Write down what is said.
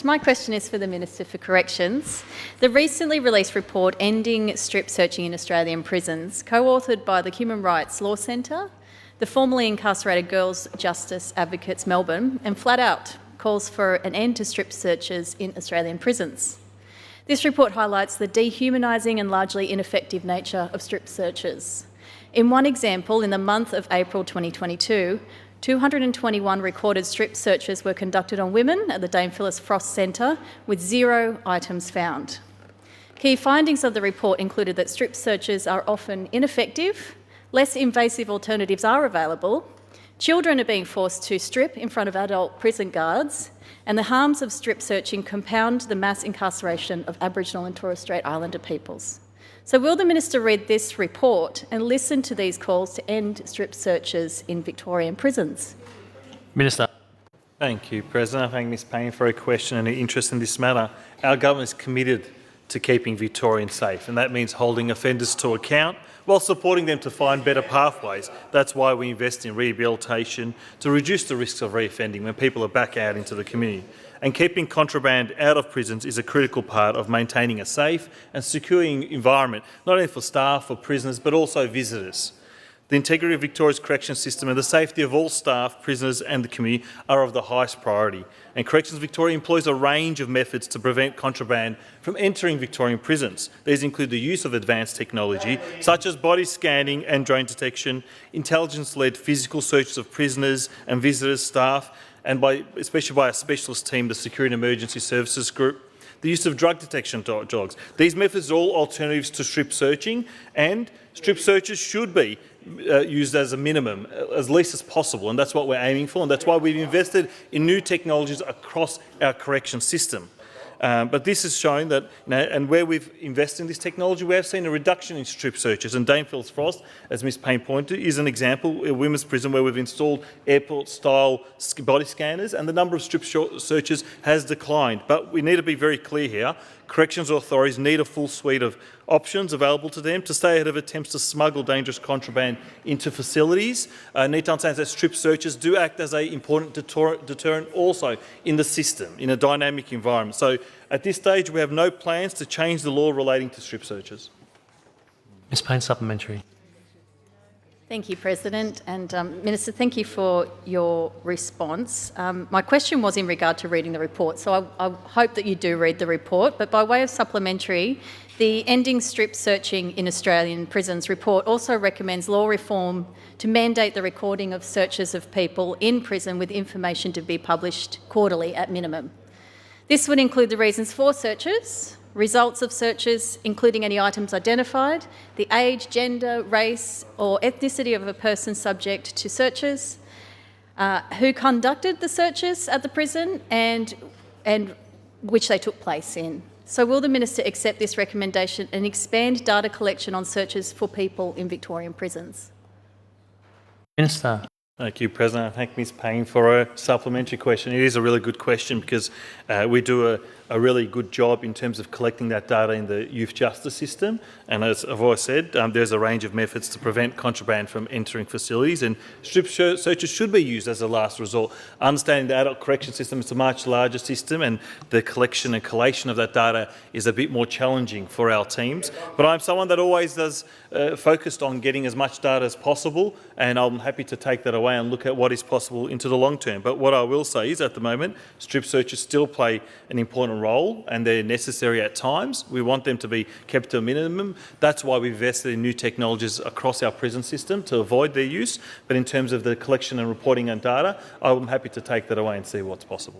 My question is for the Minister for Corrections. The recently released report Ending Strip Searching in Australian Prisons, co-authored by the Human Rights Law Centre, the formerly incarcerated Girls Justice Advocates Melbourne, and flat out calls for an end to strip searches in Australian prisons. This report highlights the dehumanising and largely ineffective nature of strip searches. In one example, in the month of April 2022, 221 recorded strip searches were conducted on women at the Dame Phyllis Frost Centre, with 0 items found. Key findings of the report included that strip searches are often ineffective, less invasive alternatives are available, children are being forced to strip in front of adult prison guards, and the harms of strip searching compound the mass incarceration of Aboriginal and Torres Strait Islander peoples. So will the Minister read this report and listen to these calls to end strip searches in Victorian prisons? Minister. Thank you, President. I thank Ms Payne for her question and her interest in this matter. Our government is committed to keeping Victorians safe, and that means holding offenders to account while supporting them to find better pathways. That's why we invest in rehabilitation to reduce the risks of reoffending when people are back out into the community. And keeping contraband out of prisons is a critical part of maintaining a safe and secure environment, not only for staff or prisoners, but also visitors. The integrity of Victoria's corrections system and the safety of all staff, prisoners and the community are of the highest priority. And Corrections Victoria employs a range of methods to prevent contraband from entering Victorian prisons. These include the use of advanced technology, such as body scanning and drone detection, intelligence-led physical searches of prisoners and visitors, staff, and especially by a specialist team, the Security and Emergency Services Group, the use of drug detection dogs. These methods are all alternatives to strip searching, and strip searches should be used as a minimum, as least as possible, and that's what we're aiming for, and that's why we've invested in new technologies across our correction system. But this has shown that, and where we've invested in this technology, we have seen a reduction in strip searches. And Dame Phyllis Frost, as Ms Payne pointed, is an example, a women's prison where we've installed airport-style body scanners, and the number of strip searches has declined. But we need to be very clear here. Corrections authorities need a full suite of options available to them to stay ahead of attempts to smuggle dangerous contraband into facilities. Need to understand that strip searches do act as an important deterrent also in the system, in a dynamic environment. So at this stage, we have no plans to change the law relating to strip searches. Ms Payne, supplementary. Thank you, President. And Minister, thank you for your response. My question was in regard to reading the report, so I hope that you do read the report. But by way of supplementary, the Ending Strip Searching in Australian Prisons report also recommends law reform to mandate the recording of searches of people in prison, with information to be published quarterly at minimum. This would include the reasons for searches, results of searches, including any items identified, the age, gender, race or ethnicity of a person subject to searches, who conducted the searches at the prison and which they took place in. So will the Minister accept this recommendation and expand data collection on searches for people in Victorian prisons? Minister. Thank you, President. I thank Ms Payne for a supplementary question. It is a really good question because we do a really good job in terms of collecting that data in the youth justice system. And as I've always said, there's a range of methods to prevent contraband from entering facilities, and strip searches should be used as a last resort. Understanding the adult correction system is a much larger system, and the collection and collation of that data is a bit more challenging for our teams. But I'm someone that always does focused on getting as much data as possible, and I'm happy to take that away and look at what is possible into the long term. But what I will say is, at the moment, strip searches still play an important role, and they're necessary at times. We want them to be kept to a minimum. That's why we've invested in new technologies across our prison system to avoid their use. But in terms of the collection and reporting and data, I'm happy to take that away and see what's possible.